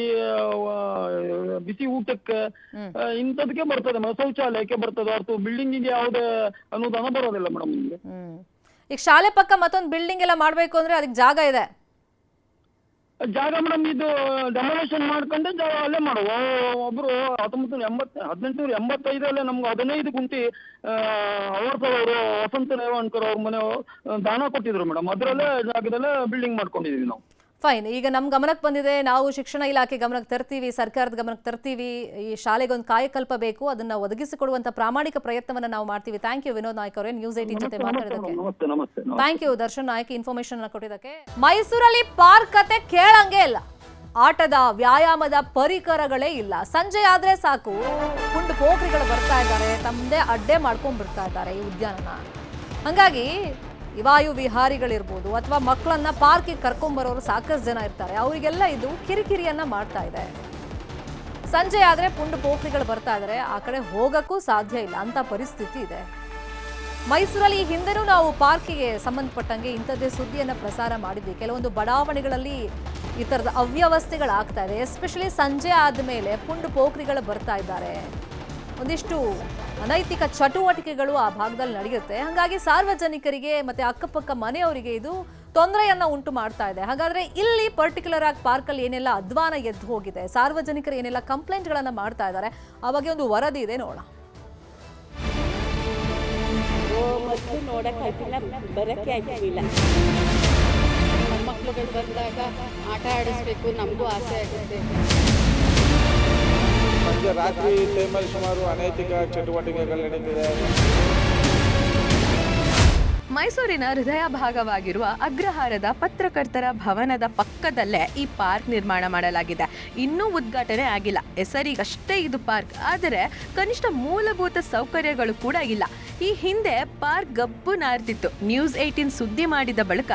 Speaker 6: ಬಿಸಿ ಊಟಕ್ಕೆ ಇಂಥದಕ್ಕೆ ಬರ್ತದೆ ಮೇಡಮ್. ಶೌಚಾಲಯಕ್ಕೆ ಬರ್ತದೆ, ಹೊರತು ಬಿಲ್ಡಿಂಗಿಗೆ ಯಾವುದೇ ಅನುದಾನ ಬರೋದಿಲ್ಲ ಮೇಡಮ್ ನಿಮ್ಗೆ.
Speaker 1: ಈಗ ಶಾಲೆ ಪಕ್ಕ ಮತ್ತೊಂದು ಬಿಲ್ಡಿಂಗ್ ಎಲ್ಲ ಮಾಡ್ಬೇಕು ಅಂದ್ರೆ ಅದಕ್ಕೆ ಜಾಗ ಇದೆ?
Speaker 6: ಜಾಗ ಮೇಡಮ್ ಇದು ಡೆಮೊಲೇಷನ್ ಮಾಡ್ಕೊಂಡೆ ಜಾಗ ಅಲ್ಲೇ ಮಾಡುವ. ಒಬ್ರು 1885 ನಮ್ಗೆ 15 ಗುಂಟಿ ಅವರು ವಸಂತ ರೇವಣ್ಕರ್ ಅವ್ರ ಮನೆ ದಾನ ಕೊಟ್ಟಿದ್ರು ಮೇಡಮ್. ಅದರಲ್ಲೇ ಜಾಗದಲ್ಲೇ ಬಿಲ್ಡಿಂಗ್ ಮಾಡ್ಕೊಂಡಿದೀವಿ ನಾವು.
Speaker 1: ಫೈನ್. ಈಗ ನಮ್ಮ ಗಮನಕ್ಕೆ ಬಂದಿದೆ, ನಾವು ಶಿಕ್ಷಣ ಇಲಾಖೆ ಗಮನಕ್ಕೆ ತರ್ತೀವಿ, ಸರ್ಕಾರದ ಗಮನಕ್ಕೆ ತರ್ತೀವಿ. ಈ ಶಾಲೆಗೊಂದು ಕಾಯಕಲ್ಪ ಬೇಕು, ಅದನ್ನ ಒದಗಿಸಿಕೊಡುವಂತ ಪ್ರಾಮಾಣಿಕ ಪ್ರಯತ್ನವನ್ನ ನಾವು ಮಾಡ್ತೀವಿ. ಥ್ಯಾಂಕ್ ಯು ವಿನೋದ್ ನಾಯ್ಕ ಅವರೇ, ನ್ಯೂಸ್ 18 ಜೊತೆ ಮಾತಾಡೋದಕ್ಕೆ.
Speaker 6: ನಮಸ್ತೆ.
Speaker 1: Thank you Darshan Naik, information ಕೊಟ್ಟಿದ್ದಕ್ಕೆ. ಮೈಸೂರಲ್ಲಿ ಪಾರ್ಕ್ ಕತೆ ಕೇಳಂಗೆ ಇಲ್ಲ. ಆಟದ ವ್ಯಾಯಾಮದ ಪರಿಕರಗಳೇ ಇಲ್ಲ. ಸಂಜೆ ಆದ್ರೆ ಸಾಕು, ಪುಂಡು ಪೋಖ್ರಿಗಳು ಬರ್ತಾ ಇದ್ದಾರೆ, ತಮ್ಮದೇ ಅಡ್ಡೆ ಮಾಡ್ಕೊಂಡ್ ಬಿಡ್ತಾ ಇದ್ದಾರೆ ಈ ಉದ್ಯಾನನ. ಹಂಗಾಗಿ ವಾಯು ವಿಹಾರಿಗಳಿರ್ಬೋದು ಅಥವಾ ಮಕ್ಕಳನ್ನ ಪಾರ್ಕಿಗೆ ಕರ್ಕೊಂಡ್ಬರೋರು ಸಾಕಷ್ಟು ಜನ ಇರ್ತಾರೆ, ಅವರಿಗೆಲ್ಲ ಇದು ಕಿರಿಕಿರಿಯನ್ನ ಮಾಡ್ತಾ ಇದೆ. ಸಂಜೆ ಆದ್ರೆ ಪುಂಡು ಪೋಖ್ರಿಗಳು ಬರ್ತಾ ಇದ್ದಾರೆ, ಆ ಕಡೆ ಹೋಗಕ್ಕೂ ಸಾಧ್ಯ ಇಲ್ಲ ಅಂತ ಪರಿಸ್ಥಿತಿ ಇದೆ. ಮೈಸೂರಲ್ಲಿ ಈ ಹಿಂದೆನೂ ನಾವು ಪಾರ್ಕಿಗೆ ಸಂಬಂಧಪಟ್ಟಂಗೆ ಇಂಥದ್ದೇ ಸುದ್ದಿಯನ್ನು ಪ್ರಸಾರ ಮಾಡಿದ್ವಿ. ಕೆಲವೊಂದು ಬಡಾವಣೆಗಳಲ್ಲಿ ಈ ಥರದ ಅವ್ಯವಸ್ಥೆಗಳಾಗ್ತಾ ಇದೆ. ಎಸ್ಪೆಷಲಿ ಸಂಜೆ ಆದಮೇಲೆ ಪುಂಡು ಪೋಖ್ರಿಗಳು ಬರ್ತಾ ಇದ್ದಾರೆ, ಒಂದಿಷ್ಟು ಅನೈತಿಕ ಚಟುವಟಿಕೆಗಳು ಆ ಭಾಗದಲ್ಲಿ ನಡೆಯುತ್ತೆ. ಹಾಗಾಗಿ ಸಾರ್ವಜನಿಕರಿಗೆ ಮತ್ತೆ ಅಕ್ಕಪಕ್ಕ ಮನೆಯವರಿಗೆ ಇದು ತೊಂದರೆಯನ್ನ ಉಂಟು ಮಾಡ್ತಾ ಇದೆ. ಹಾಗಾದ್ರೆ ಇಲ್ಲಿ ಪರ್ಟಿಕ್ಯುಲರ್ ಆಗಿ ಪಾರ್ಕಲ್ಲಿ ಏನೆಲ್ಲ ಅಧ್ವಾನ ಎದ್ದು ಹೋಗಿದೆ, ಸಾರ್ವಜನಿಕರು ಏನೆಲ್ಲ ಕಂಪ್ಲೇಂಟ್ಗಳನ್ನ ಮಾಡ್ತಾ ಇದ್ದಾರೆ, ಆ ಬಗ್ಗೆ ಒಂದು ವರದಿ ಇದೆ, ನೋಡೋಣ.
Speaker 7: ಮೊದಲು ನೋಡಕ್ಕೆ ಆಯ್ತಿಲ್ಲ, ಬರೋಕ್ಕೆ ಆಯ್ತಿಲ್ಲ.
Speaker 8: ಮಕ್ಕಳುಗಳು ಬಂದಾಗ ಆಟ ಆಡಿಸ್ಬೇಕು, ನಮಗೂ ಆಸೆ ಆಗುತ್ತೆ.
Speaker 9: ಸಂಜೆ ರಾತ್ರಿ ಟೈಮಲ್ಲಿ ಸುಮಾರು ಅನೈತಿಕ ಚಟುವಟಿಕೆಗಳು ನಡೀತಿದೆ.
Speaker 10: ಮೈಸೂರಿನ ಹೃದಯ ಭಾಗವಾಗಿರುವ ಅಗ್ರಹಾರದ ಪತ್ರಕರ್ತರ ಭವನದ ಪಕ್ಕದಲ್ಲೇ ಈ ಪಾರ್ಕ್ ನಿರ್ಮಾಣ ಮಾಡಲಾಗಿದೆ. ಇನ್ನೂ ಉದ್ಘಾಟನೆ ಆಗಿಲ್ಲ, ಹೆಸರಿಗಷ್ಟೇ ಇದು ಪಾರ್ಕ್. ಆದರೆ ಕನಿಷ್ಠ ಮೂಲಭೂತ ಸೌಕರ್ಯಗಳು ಕೂಡ ಇಲ್ಲ. ಈ ಹಿಂದೆ ಪಾರ್ಕ್ ಗಬ್ಬು ನಾರ್ತಿತ್ತು. ನ್ಯೂಸ್ 18 ಸುದ್ದಿ ಮಾಡಿದ ಬಳಿಕ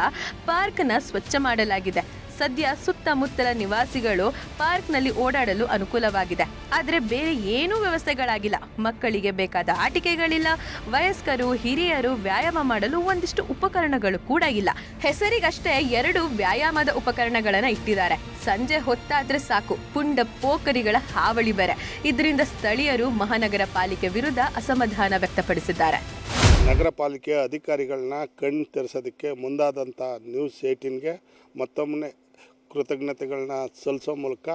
Speaker 10: ಪಾರ್ಕ್ನ ಸ್ವಚ್ಛ ಮಾಡಲಾಗಿದೆ. ಸದ್ಯ ಸುತ್ತಮುತ್ತಲ ನಿವಾಸಿಗಳು ಪಾರ್ಕ್ನಲ್ಲಿ ಓಡಾಡಲು ಅನುಕೂಲವಾಗಿದೆ. ಆದರೆ ಬೇರೆ ಏನೂ ವ್ಯವಸ್ಥೆಗಳಾಗಿಲ್ಲ. ಮಕ್ಕಳಿಗೆ ಬೇಕಾದ ಆಟಿಕೆಗಳಿಲ್ಲ, ವಯಸ್ಕರು ಹಿರಿಯರು ವ್ಯಾಯಾಮ ಮಾಡಲು ಒಂದಿಷ್ಟು ಉಪಕರಣಗಳು ಕೂಡ ಇಲ್ಲ. ಹೆಸರಿಗಷ್ಟೇ 2 ವ್ಯಾಯಾಮದ ಉಪಕರಣಗಳನ್ನು ಇಟ್ಟಿದ್ದಾರೆ. ಸಂಜೆ ಹೊತ್ತಾದ್ರೆ ಸಾಕು, ಪುಂಡ ಪೋಖರಿಗಳ ಹಾವಳಿ ಬೇರೆ. ಇದರಿಂದ ಸ್ಥಳೀಯರು ಮಹಾನಗರ ಪಾಲಿಕೆ ವಿರುದ್ಧ ಅಸಮಾಧಾನ ವ್ಯಕ್ತಪಡಿಸಿದ್ದಾರೆ.
Speaker 9: ನಗರ ಪಾಲಿಕೆ ಅಧಿಕಾರಿಗಳನ್ನ ಕಣ್ಣು ತೆರೆಸೋದಕ್ಕೆ ಮುಂದಾದಂಥ ನ್ಯೂಸ್ 18ಗೆ ಮತ್ತೊಮ್ಮೆ ಕೃತಜ್ಞತೆಗಳನ್ನ ಸಲ್ಲಿಸೋ ಮೂಲಕ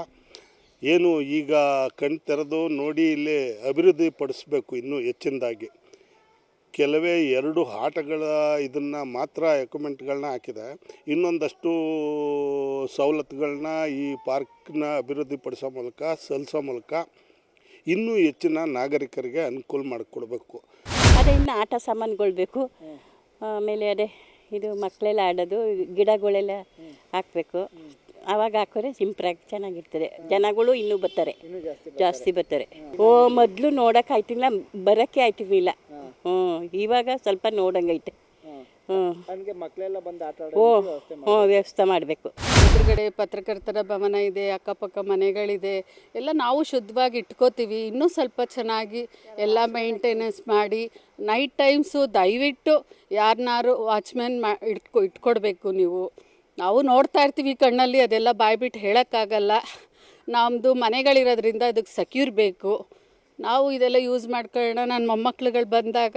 Speaker 9: ಏನು ಈಗ ಕಣ್ಣು ತೆರೆದು ನೋಡಿ ಇಲ್ಲಿ ಅಭಿವೃದ್ಧಿ ಪಡಿಸ್ಬೇಕು ಇನ್ನೂ ಹೆಚ್ಚಿನದಾಗಿ. ಕೆಲವೇ 2 ಆಟಗಳ ಇದನ್ನು ಮಾತ್ರ ಎಕ್ವಿಪ್ಮೆಂಟ್ಗಳನ್ನ ಹಾಕಿದೆ. ಇನ್ನೊಂದಷ್ಟು ಸವಲತ್ತುಗಳನ್ನ ಈ ಪಾರ್ಕ್ನ ಅಭಿವೃದ್ಧಿ ಪಡಿಸೋ ಮೂಲಕ ಸಲ್ಲಿಸೋ ಮೂಲಕ ಇನ್ನೂ ಹೆಚ್ಚಿನ ನಾಗರಿಕರಿಗೆ ಅನುಕೂಲ ಮಾಡಿಕೊಡ್ಬೇಕು.
Speaker 7: ಅದೇ ಇನ್ನು ಆಟ ಸಾಮಾನುಗಳು ಬೇಕು. ಆಮೇಲೆ ಅದೇ ಇದು ಮಕ್ಕಳೆಲ್ಲ ಆಡೋದು ಗಿಡಗಳೆಲ್ಲ ಹಾಕಬೇಕು. ಆವಾಗ ಹಾಕೋರೆ ಸಿಂಪ್ರಾಗಿ ಚೆನ್ನಾಗಿರ್ತದೆ. ಜನಗಳು ಇನ್ನೂ ಬರ್ತಾರೆ, ಜಾಸ್ತಿ ಬರ್ತಾರೆ. ಮೊದಲು ನೋಡೋಕೆ ಆಯ್ತಿಲ್ಲ, ಬರೋಕ್ಕೆ ಆಯ್ತಿರ್ಲಿಲ್ಲ. ಇವಾಗ ಸ್ವಲ್ಪ ನೋಡಂಗೈತೆ.
Speaker 9: ಮಕ್ಕಳೆಲ್ಲ ಬಂದು ಆಟ
Speaker 7: ವ್ಯವಸ್ಥೆ ಮಾಡಬೇಕು.
Speaker 8: ಎದುರುಗಡೆ ಪತ್ರಕರ್ತರ ಭವನ ಇದೆ, ಅಕ್ಕಪಕ್ಕ ಮನೆಗಳಿದೆ, ಎಲ್ಲ ನಾವು ಶುದ್ಧವಾಗಿ ಇಟ್ಕೋತೀವಿ. ಇನ್ನೂ ಸ್ವಲ್ಪ ಚೆನ್ನಾಗಿ ಎಲ್ಲ ಮೇಂಟೆನೆನ್ಸ್ ಮಾಡಿ ನೈಟ್ ಟೈಮ್ಸು ದಯವಿಟ್ಟು ಯಾರನ್ನಾರು ವಾಚ್ಮ್ಯಾನ್ ಇಟ್ಕೊಡ್ಬೇಕು ನೀವು. ನಾವು ನೋಡ್ತಾ ಇರ್ತೀವಿ ಕಣ್ಣಲ್ಲಿ, ಅದೆಲ್ಲ ಬಾಯ್ಬಿಟ್ಟು ಹೇಳೋಕ್ಕಾಗಲ್ಲ. ನಮ್ಮದು ಮನೆಗಳಿರೋದ್ರಿಂದ ಅದಕ್ಕೆ ಸೆಕ್ಯೂರ್ ಬೇಕು. ನಾವು ಇದೆಲ್ಲ ಯೂಸ್ ಮಾಡ್ಕೊಳ್ಳೋಣ. ನನ್ನ ಮೊಮ್ಮಕ್ಳುಗಳು ಬಂದಾಗ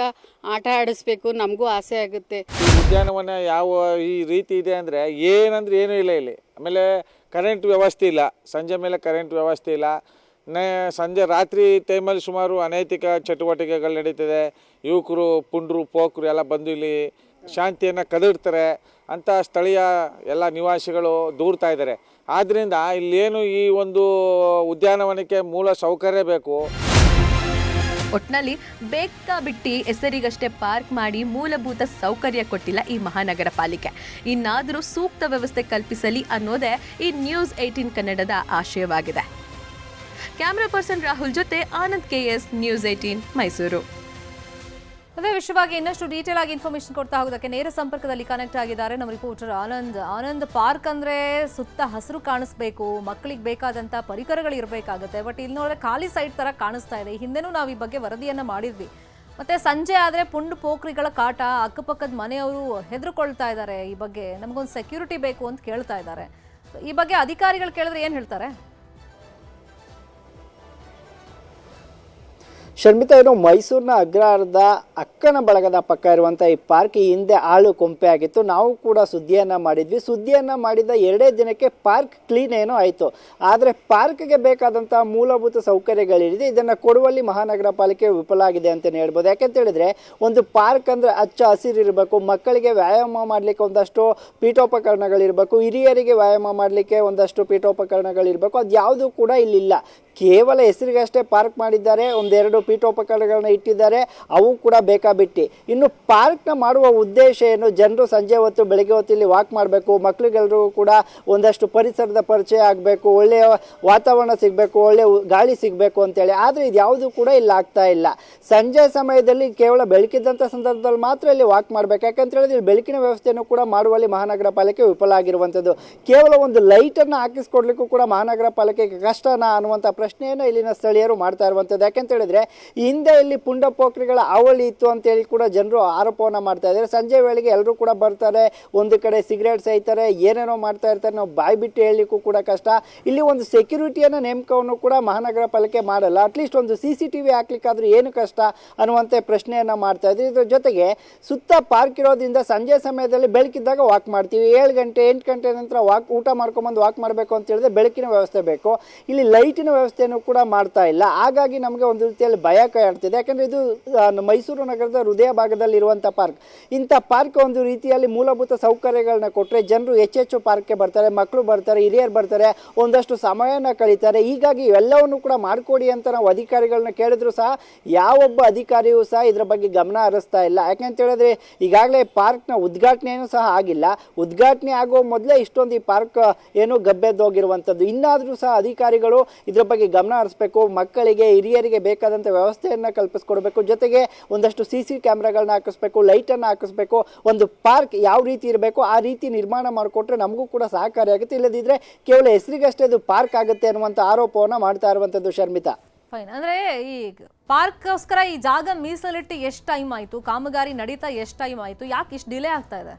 Speaker 8: ಆಟ ಆಡಿಸ್ಬೇಕು, ನಮಗೂ ಆಸೆ ಆಗುತ್ತೆ.
Speaker 9: ಉದ್ಯಾನವನ ಯಾವ ಈ ರೀತಿ ಇದೆ ಅಂದರೆ ಏನಂದ್ರೆ ಏನೂ ಇಲ್ಲ ಇಲ್ಲಿ. ಆಮೇಲೆ ಕರೆಂಟ್ ವ್ಯವಸ್ಥೆ ಇಲ್ಲ, ಸಂಜೆ ಮೇಲೆ ಕರೆಂಟ್ ವ್ಯವಸ್ಥೆ ಇಲ್ಲ. ಸಂಜೆ ರಾತ್ರಿ ಟೈಮಲ್ಲಿ ಸುಮಾರು ಅನೈತಿಕ ಚಟುವಟಿಕೆಗಳು ನಡೀತಿದೆ. ಯುವಕರು ಪುಂಡ್ರು ಪೋಖ್ರು ಎಲ್ಲ ಬಂದು ಇಲ್ಲಿ ಶಾಂತಿಯನ್ನು ಕದಡ್ತಾರೆ ಅಂತ ಸ್ಥಳೀಯ ಎಲ್ಲ ನಿವಾಸಿಗಳು ದೂರ್ತಾ ಇದ್ದಾರೆ. ಆದ್ದರಿಂದ ಇಲ್ಲೇನು ಈ ಒಂದು ಉದ್ಯಾನವನಕ್ಕೆ ಮೂಲ ಸೌಕರ್ಯ ಬೇಕು.
Speaker 10: ಒಟ್ನಲ್ಲಿ ಬೇಕಾಬಿಟ್ಟಿ ಹೆಸರಿಗಷ್ಟೇ ಪಾರ್ಕ್ ಮಾಡಿ ಮೂಲಭೂತ ಸೌಕರ್ಯ ಕೊಟ್ಟಿಲ್ಲ ಈ ಮಹಾನಗರ ಪಾಲಿಕೆ. ಇನ್ನಾದರೂ ಸೂಕ್ತ ವ್ಯವಸ್ಥೆ ಕಲ್ಪಿಸಲಿ ಅನ್ನೋದೇ ಈ ನ್ಯೂಸ್ 18 ಕನ್ನಡದ ಆಶಯವಾಗಿದೆ. ಕ್ಯಾಮರಾ ಪರ್ಸನ್ ರಾಹುಲ್ ಜೊತೆ ಆನಂದ್ KS, ನ್ಯೂಸ್ 18 ಮೈಸೂರು.
Speaker 1: ಅದೇ ವಿಷಯವಾಗಿ ಇನ್ನಷ್ಟು ಡೀಟೇಲ್ ಆಗಿ ಇನ್ಫಾರ್ಮೇಶನ್ ಕೊಡ್ತಾ ಹೋಗೋದಕ್ಕೆ ನೇರ ಸಂಪರ್ಕದಲ್ಲಿ ಕನೆಕ್ಟ್ ಆಗಿದ್ದಾರೆ ನಮ್ಮ ರಿಪೋರ್ಟರ್ ಆನಂದ್. ಪಾರ್ಕ್ ಅಂದ್ರೆ ಸುತ್ತ ಹಸಿರು ಕಾಣಿಸ್ಬೇಕು, ಮಕ್ಕಳಿಗೆ ಬೇಕಾದಂತ ಪರಿಕರಗಳು ಇರಬೇಕಾಗುತ್ತೆ. ಬಟ್ ಇಲ್ಲಿ ನೋಡಿದ್ರೆ ಖಾಲಿ ಸೈಟ್ ತರ ಕಾಣಿಸ್ತಾ ಇದೆ. ಹಿಂದೆನೂ ನಾವು ಈ ಬಗ್ಗೆ ವರದಿಯನ್ನ ಮಾಡಿದ್ವಿ. ಮತ್ತೆ ಸಂಜೆ ಆದ್ರೆ ಪುಂಡು ಪೋಖ್ರಿಗಳ ಕಾಟ, ಅಕ್ಕಪಕ್ಕದ ಮನೆಯವರು ಹೆದರ್ಕೊಳ್ತಾ ಇದ್ದಾರೆ. ಈ ಬಗ್ಗೆ ನಮಗೊಂದು ಸೆಕ್ಯೂರಿಟಿ ಬೇಕು ಅಂತ ಕೇಳ್ತಾ ಇದ್ದಾರೆ. ಈ ಬಗ್ಗೆ ಅಧಿಕಾರಿಗಳು ಕೇಳಿದ್ರೆ ಏನ್ ಹೇಳ್ತಾರೆ?
Speaker 11: ಶರ್ಮಿತಾ, ಏನು ಮೈಸೂರಿನ ಅಗ್ರಹಾರದ ಅಕ್ಕನ ಬಳಗದ ಪಕ್ಕ ಇರುವಂಥ ಈ ಪಾರ್ಕ್ ಈ ಹಿಂದೆ ಆಳು ಕೊಂಪೆ ಆಗಿತ್ತು. ನಾವು ಕೂಡ ಸುದ್ದಿಯನ್ನು ಮಾಡಿದ್ವಿ. ಸುದ್ದಿಯನ್ನು ಮಾಡಿದ 2 ದಿನಕ್ಕೆ ಪಾರ್ಕ್ ಕ್ಲೀನ್ ಏನೋ ಆಯಿತು. ಆದರೆ ಪಾರ್ಕ್ಗೆ ಬೇಕಾದಂಥ ಮೂಲಭೂತ ಸೌಕರ್ಯಗಳಿದೆ, ಇದನ್ನು ಕೊಡುವಲ್ಲಿ ಮಹಾನಗರ ಪಾಲಿಕೆ ವಿಫಲ ಆಗಿದೆ ಅಂತಲೇ ಹೇಳ್ಬೋದು. ಯಾಕೆಂತ ಹೇಳಿದ್ರೆ, ಒಂದು ಪಾರ್ಕ್ ಅಂದರೆ ಹಚ್ಚ ಹಸಿರಿರಬೇಕು, ಮಕ್ಕಳಿಗೆ ವ್ಯಾಯಾಮ ಮಾಡಲಿಕ್ಕೆ ಒಂದಷ್ಟು ಪೀಠೋಪಕರಣಗಳಿರಬೇಕು, ಹಿರಿಯರಿಗೆ ವ್ಯಾಯಾಮ ಮಾಡಲಿಕ್ಕೆ ಒಂದಷ್ಟು ಪೀಠೋಪಕರಣಗಳಿರಬೇಕು. ಅದು ಯಾವುದೂ ಕೂಡ ಇಲ್ಲಿಲ್ಲ. ಕೇವಲ ಹೆಸರಿಗಷ್ಟೇ ಪಾರ್ಕ್ ಮಾಡಿದ್ದಾರೆ, 1-2 ಪೀಠೋಪಕರಣಗಳನ್ನ ಇಟ್ಟಿದ್ದಾರೆ, ಅವು ಕೂಡ ಬೇಕಾಬಿಟ್ಟು. ಇನ್ನು ಪಾರ್ಕ್ನ ಮಾಡುವ ಉದ್ದೇಶ ಏನು? ಜನರು ಸಂಜೆ ಹೊತ್ತು ಬೆಳಗ್ಗೆ ಹೊತ್ತು ಇಲ್ಲಿ ವಾಕ್ ಮಾಡಬೇಕು, ಮಕ್ಕಳಿಗೆಲ್ಲರಿಗೂ ಕೂಡ ಒಂದಷ್ಟು ಪರಿಸರದ ಪರಿಚಯ ಆಗಬೇಕು, ಒಳ್ಳೆಯ ವಾತಾವರಣ ಸಿಗಬೇಕು, ಒಳ್ಳೆಯ ಗಾಳಿ ಸಿಗಬೇಕು ಅಂತೇಳಿ. ಆದರೆ ಇದು ಯಾವುದೂ ಕೂಡ ಇಲ್ಲಿ ಆಗ್ತಾ ಇಲ್ಲ. ಸಂಜೆ ಸಮಯದಲ್ಲಿ ಕೇವಲ ಬೆಳಕಿದ್ದಂಥ ಸಂದರ್ಭದಲ್ಲಿ ಮಾತ್ರ ಇಲ್ಲಿ ವಾಕ್ ಮಾಡಬೇಕು. ಯಾಕಂತ ಹೇಳಿದ್ರೆ ಇಲ್ಲಿ ಬೆಳಕಿನ ವ್ಯವಸ್ಥೆಯನ್ನು ಕೂಡ ಮಾಡುವಲ್ಲಿ ಮಹಾನಗರ ಪಾಲಿಕೆ ವಿಫಲ ಆಗಿರುವಂಥದ್ದು. ಕೇವಲ ಒಂದು ಲೈಟನ್ನು ಹಾಕಿಸ್ಕೊಡ್ಲಿಕ್ಕೂ ಕೂಡ ಮಹಾನಗರ ಪಾಲಿಕೆಗೆ ಕಷ್ಟನಾ ಅನ್ನುವಂಥ ಪ್ರಶ್ನೆಯನ್ನು ಇಲ್ಲಿನ ಸ್ಥಳೀಯರು ಮಾಡ್ತಾ ಇರುವಂಥದ್ದು. ಯಾಕೆಂತ ಹೇಳಿದ್ರೆ, ಹಿಂದೆ ಇಲ್ಲಿ ಪುಂಡ ಪೋಖ್ರಿಗಳ ಅವಳಿ ಇತ್ತು ಅಂತೇಳಿ ಕೂಡ ಜನರು ಆರೋಪವನ್ನು ಮಾಡ್ತಾ ಇದ್ದಾರೆ. ಸಂಜೆ ವೇಳೆಗೆ ಎಲ್ಲರೂ ಕೂಡ ಬರ್ತಾರೆ, ಒಂದು ಕಡೆ ಸಿಗರೇಟ್ ಸೇಯ್ತಾರೆ, ಏನೇನೋ ಮಾಡ್ತಾ ಇರ್ತಾರೆ. ನಾವು ಬಾಯಿ ಬಿಟ್ಟು ಹೇಳಲಿಕ್ಕೂ ಕೂಡ ಕಷ್ಟ. ಇಲ್ಲಿ ಒಂದು ಸೆಕ್ಯೂರಿಟಿಯನ್ನು ನೇಮಕವನ್ನು ಕೂಡ ಮಹಾನಗರ ಪಾಲಿಕೆ ಮಾಡಲ್ಲ. ಅಟ್ಲೀಸ್ಟ್ ಒಂದು CCTV ಹಾಕ್ಲಿಕ್ಕಾದ್ರೂ ಏನು ಕಷ್ಟ ಅನ್ನುವಂಥ ಪ್ರಶ್ನೆಯನ್ನು ಮಾಡ್ತಾ ಇದ್ರು. ಇದ್ರ ಜೊತೆಗೆ ಸುತ್ತ ಪಾರ್ಕ್ ಇರೋದ್ರಿಂದ ಸಂಜೆ ಸಮಯದಲ್ಲಿ ಬೆಳಕಿದ್ದಾಗ ವಾಕ್ ಮಾಡ್ತೀವಿ. 7 ಗಂಟೆ 8 ಗಂಟೆ ನಂತರ ಊಟ ಮಾಡ್ಕೊಂಬಂದು ವಾಕ್ ಮಾಡಬೇಕು ಅಂತ ಹೇಳಿದ್ರೆ ಬೆಳಕಿನ ವ್ಯವಸ್ಥೆ ಬೇಕು. ಇಲ್ಲಿ ಲೈಟಿನ ವ್ಯವಸ್ಥೆಯನ್ನು ಕೂಡ ಮಾಡ್ತಾ ಇಲ್ಲ. ಹಾಗಾಗಿ ನಮಗೆ ಒಂದು ರೀತಿಯಲ್ಲಿ ಭಯ ಕಾಡ್ತಿದೆ. ಯಾಕಂದರೆ ಇದು ಮೈಸೂರು ನಗರದ ಹೃದಯ ಭಾಗದಲ್ಲಿರುವಂಥ ಪಾರ್ಕ್. ಇಂಥ ಪಾರ್ಕ್ ಒಂದು ರೀತಿಯಲ್ಲಿ ಮೂಲಭೂತ ಸೌಕರ್ಯಗಳನ್ನ ಕೊಟ್ಟರೆ ಜನರು ಹೆಚ್ಚೆಚ್ಚು ಪಾರ್ಕ್ಗೆ ಬರ್ತಾರೆ, ಮಕ್ಕಳು ಬರ್ತಾರೆ, ಹಿರಿಯರು ಬರ್ತಾರೆ, ಒಂದಷ್ಟು ಸಮಯನ ಕಳೀತಾರೆ. ಹೀಗಾಗಿ ಎಲ್ಲವನ್ನು ಕೂಡ ಮಾಡಿಕೊಡಿ ಅಂತ ನಾವು ಅಧಿಕಾರಿಗಳನ್ನ ಕೇಳಿದ್ರು ಸಹ ಯಾವೊಬ್ಬ ಅಧಿಕಾರಿಯೂ ಸಹ ಇದರ ಬಗ್ಗೆ ಗಮನ ಹರಿಸ್ತಾ ಇಲ್ಲ. ಯಾಕೆಂತ ಹೇಳಿದ್ರೆ, ಈಗಾಗಲೇ ಪಾರ್ಕ್ನ ಉದ್ಘಾಟನೆಯೂ ಸಹ ಆಗಿಲ್ಲ. ಉದ್ಘಾಟನೆ ಆಗೋ ಮೊದಲೇ ಇಷ್ಟೊಂದು ಈ ಪಾರ್ಕ್ ಏನು ಗಬ್ಬೆದ್ದೋಗಿರುವಂಥದ್ದು. ಇನ್ನಾದರೂ ಸಹ ಅಧಿಕಾರಿಗಳು ಇದರ ಬಗ್ಗೆ ಗಮನ ಹರಿಸಬೇಕು. ಮಕ್ಕಳಿಗೆ ಹಿರಿಯರಿಗೆ ಬೇಕಾದಂಥ ವ್ಯವಸ್ಥೆಯನ್ನು ಕಲ್ಪಿಸ್ಕೊಡ್ಬೇಕು. ಜೊತೆಗೆ ಒಂದಷ್ಟು CC ಕ್ಯಾಮ್ರಾಗಳನ್ನ ಹಾಕಿಸ್ಬೇಕು, ಲೈಟನ್ನು ಹಾಕಿಸ್ಬೇಕು. ಒಂದು ಪಾರ್ಕ್ ಯಾವ ರೀತಿ ಇರಬೇಕು ಆ ರೀತಿ ನಿರ್ಮಾಣ ಮಾಡಿಕೊಟ್ರೆ ನಮಗೂ ಕೂಡ ಸಹಕಾರಿಯಾಗುತ್ತೆ. ಇಲ್ಲದಿದ್ದರೆ ಕೇವಲ ಹೆಸರಿಗಷ್ಟೇ ಇದು ಪಾರ್ಕ್ ಆಗುತ್ತೆ ಅನ್ನುವಂಥ ಆರೋಪವನ್ನು ಮಾಡ್ತಾ ಇರುವಂಥದ್ದು. ಶರ್ಮಿತಾ,
Speaker 1: ಫೈನ್. ಅಂದ್ರೆ ಈ ಪಾರ್ಕ್ಗೋಸ್ಕರ ಈ ಜಾಗ ಮೀಸಲಿಟ್ಟು ಎಷ್ಟು ಟೈಮ್ ಆಯಿತು? ಕಾಮಗಾರಿ ನಡೀತಾ ಎಷ್ಟು ಟೈಮ್ ಆಯಿತು? ಯಾಕೆ ಇಷ್ಟು ಡಿಲೇ ಆಗ್ತಾ ಇದೆ?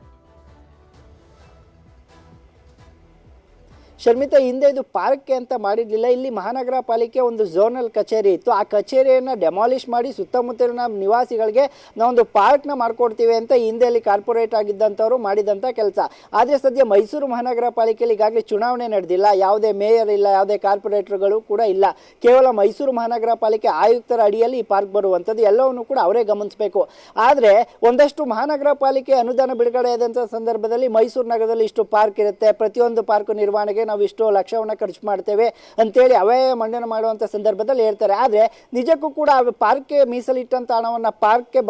Speaker 11: ಶರ್ಮಿತಾ, ಹಿಂದೆ ಇದು ಪಾರ್ಕ್ಗೆ ಅಂತ ಮಾಡಿರಲಿಲ್ಲ. ಇಲ್ಲಿ ಮಹಾನಗರ ಪಾಲಿಕೆ ಒಂದು ಝೋನಲ್ ಕಚೇರಿ ಇತ್ತು. ಆ ಕಚೇರಿಯನ್ನು ಡೆಮಾಲಿಷ್ ಮಾಡಿ ಸುತ್ತಮುತ್ತಲಿನ ನಿವಾಸಿಗಳಿಗೆ ನಾವೊಂದು ಪಾರ್ಕ್ನ ಮಾಡ್ಕೊಡ್ತೀವಿ ಅಂತ ಹಿಂದೆಯಲ್ಲಿ ಕಾರ್ಪೊರೇಟ್ ಆಗಿದ್ದಂಥವ್ರು ಮಾಡಿದಂಥ ಕೆಲಸ. ಆದರೆ ಸದ್ಯ ಮೈಸೂರು ಮಹಾನಗರ ಪಾಲಿಕೆಯಲ್ಲಿ ಈಗಾಗಲೇ ಚುನಾವಣೆ ನಡೆದಿಲ್ಲ, ಯಾವುದೇ ಮೇಯರ್ ಇಲ್ಲ, ಯಾವುದೇ ಕಾರ್ಪೊರೇಟರ್ಗಳು ಕೂಡ ಇಲ್ಲ. ಕೇವಲ ಮೈಸೂರು ಮಹಾನಗರ ಪಾಲಿಕೆ ಆಯುಕ್ತರ ಅಡಿಯಲ್ಲಿ ಈ ಪಾರ್ಕ್ ಬರುವಂಥದ್ದು. ಎಲ್ಲವನ್ನು ಕೂಡ ಅವರೇ ಗಮನಿಸಬೇಕು. ಆದರೆ ಒಂದಷ್ಟು ಮಹಾನಗರ ಪಾಲಿಕೆ ಅನುದಾನ ಬಿಡುಗಡೆ ಆದಂಥ ಸಂದರ್ಭದಲ್ಲಿ ಮೈಸೂರು ನಗರದಲ್ಲಿ ಇಷ್ಟು ಪಾರ್ಕ್ ಇರುತ್ತೆ, ಪ್ರತಿಯೊಂದು ಪಾರ್ಕ್ ನಿರ್ವಹಣೆಗೆ ನಾವು ಇಷ್ಟು ಲಕ್ಷವನ್ನು ಖರ್ಚು ಮಾಡ್ತೇವೆ ಅಂತೇಳಿ ಅವ್ಯಯ ಮಂಡನೆ ಮಾಡುವಂಥ ಸಂದರ್ಭದಲ್ಲಿ ಹೇಳ್ತಾರೆ. ಆದರೆ ನಿಜಕ್ಕೂ ಕೂಡ ಪಾರ್ಕ್ಗೆ ಮೀಸಲಿಟ್ಟಂಥ ಹಣವನ್ನು ಪಾರ್ಕ್ಗೆ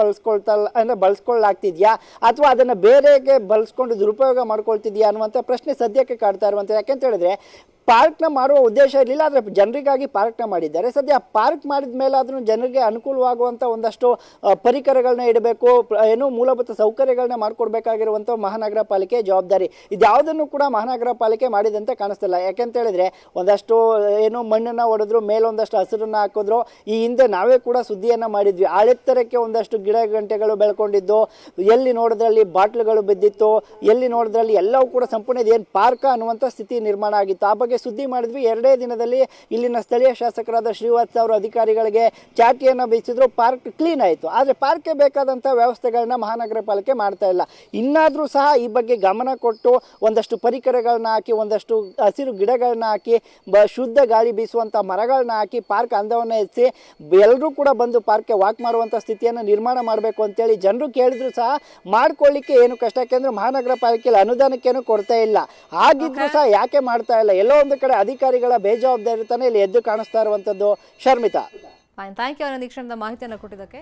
Speaker 11: ಬಳಸ್ಕೊಳ್ಳಾಗ್ತಿದ್ಯಾ ಅಥವಾ ಅದನ್ನು ಬೇರೆಗೆ ಬಳಸ್ಕೊಂಡು ದುರುಪಯೋಗ ಮಾಡ್ಕೊಳ್ತಿದ್ಯಾ ಅನ್ನುವಂಥ ಪ್ರಶ್ನೆ ಸದ್ಯಕ್ಕೆ ಕಾಡ್ತಾ ಇರುವಂಥದ್ದು. ಯಾಕೆಂತ ಹೇಳಿದ್ರೆ, ಪಾರ್ಕ್ನ ಮಾಡುವ ಉದ್ದೇಶ ಇರಲಿಲ್ಲ, ಆದರೆ ಜನರಿಗಾಗಿ ಪಾರ್ಕ್ನ ಮಾಡಿದ್ದಾರೆ. ಸದ್ಯ ಪಾರ್ಕ್ ಮಾಡಿದ ಮೇಲೆ ಆದ್ರೂ ಜನರಿಗೆ ಅನುಕೂಲವಾಗುವಂಥ ಒಂದಷ್ಟು ಪರಿಕರಗಳನ್ನ ಇಡಬೇಕು, ಏನು ಮೂಲಭೂತ ಸೌಕರ್ಯಗಳನ್ನ ಮಾಡಿಕೊಡ್ಬೇಕಾಗಿರುವಂಥ ಮಹಾನಗರ ಪಾಲಿಕೆ ಜವಾಬ್ದಾರಿ. ಇದ್ಯಾವುದನ್ನು ಕೂಡ ಮಹಾನಗರ ಪಾಲಿಕೆ ಮಾಡಿದಂತೆ ಕಾಣಿಸ್ತಿಲ್ಲ. ಯಾಕೆಂತ ಹೇಳಿದ್ರೆ, ಒಂದಷ್ಟು ಏನು ಮಣ್ಣನ್ನು ಹೊಡೆದ್ರು, ಮೇಲೊಂದಷ್ಟು ಹಸಿರನ್ನು ಹಾಕಿದ್ರು. ಈ ಹಿಂದೆ ನಾವೇ ಕೂಡ ಸುದ್ದಿಯನ್ನು ಮಾಡಿದ್ವಿ. ಆಳೆತ್ತರಕ್ಕೆ ಒಂದಷ್ಟು ಗಿಡ ಗಂಟೆಗಳು ಬೆಳ್ಕೊಂಡಿದ್ದು, ಎಲ್ಲಿ ನೋಡಿದ್ರಲ್ಲಿ ಬಾಟ್ಲುಗಳು ಬಿದ್ದಿತ್ತು, ಎಲ್ಲಿ ನೋಡಿದ್ರಲ್ಲಿ ಎಲ್ಲವೂ ಕೂಡ ಸಂಪೂರ್ಣ ಇದೇನು ಪಾರ್ಕ ಅನ್ನುವಂಥ ಸ್ಥಿತಿ ನಿರ್ಮಾಣ ಆಗಿತ್ತು. ಆ ಬಗ್ಗೆ ಸುದ್ದಿ ಮಾಡಿದ್ವಿ. 2 ದಿನದಲ್ಲಿ ಇಲ್ಲಿನ ಸ್ಥಳೀಯ ಶಾಸಕರಾದ ಶ್ರೀವಾತ್ಸ ಅವರು ಅಧಿಕಾರಿಗಳಿಗೆ ಚಾಟಿಯನ್ನು ಬೀಸಿದ್ರು. ಪಾರ್ಕ್ ಕ್ಲೀನ್ ಆಯಿತು. ಆದರೆ ಪಾರ್ಕ್ಗೆ ಬೇಕಾದಂಥ ವ್ಯವಸ್ಥೆಗಳನ್ನ ಮಹಾನಗರ ಪಾಲಿಕೆ ಮಾಡ್ತಾ ಇಲ್ಲ. ಇನ್ನಾದರೂ ಸಹ ಈ ಬಗ್ಗೆ ಗಮನ ಕೊಟ್ಟು ಒಂದಷ್ಟು ಪರಿಕರಗಳನ್ನ ಹಾಕಿ, ಒಂದಷ್ಟು ಹಸಿರು ಗಿಡಗಳನ್ನ ಹಾಕಿ, ಶುದ್ಧ ಗಾಳಿ ಬೀಸುವಂಥ ಮರಗಳನ್ನ ಹಾಕಿ ಪಾರ್ಕ್ ಅಂದವನ್ನು ಹೆಚ್ಚಿ ಎಲ್ಲರೂ ಕೂಡ ಬಂದು ಪಾರ್ಕ್ಗೆ ವಾಕ್ ಮಾಡುವಂಥ ಸ್ಥಿತಿಯನ್ನು ನಿರ್ಮಾಣ ಮಾಡಬೇಕು ಅಂತೇಳಿ ಜನರು ಕೇಳಿದ್ರು ಸಹ ಮಾಡ್ಕೊಳ್ಳಿಕ್ಕೆ ಏನು ಕಷ್ಟ. ಯಾಕೆಂದ್ರೆ ಮಹಾನಗರ ಪಾಲಿಕೆಯಲ್ಲಿ ಅನುದಾನಕ್ಕೇನು ಕೊರತೆ ಇಲ್ಲ. ಆಗಿದ್ರು ಸಹ ಯಾಕೆ ಮಾಡ್ತಾ ಇಲ್ಲ? ಎಲ್ಲೋ ಒಂದು ಕಡೆ ಅಧಿಕಾರಿಗಳ ಬೇಜವಾಬ್ದಾರಿತನ ಇಲ್ಲಿ ಎದ್ದು ಕಾಣಿಸ್ತಾ ಇರುವಂಥದ್ದು. ಶರ್ಮಿತಾ,
Speaker 1: ಫೈನ್. Thank you. ನಿರೀಕ್ಷಣದ ಮಾಹಿತಿಯನ್ನು ಕೊಟ್ಟಿದ್ದಕ್ಕೆ.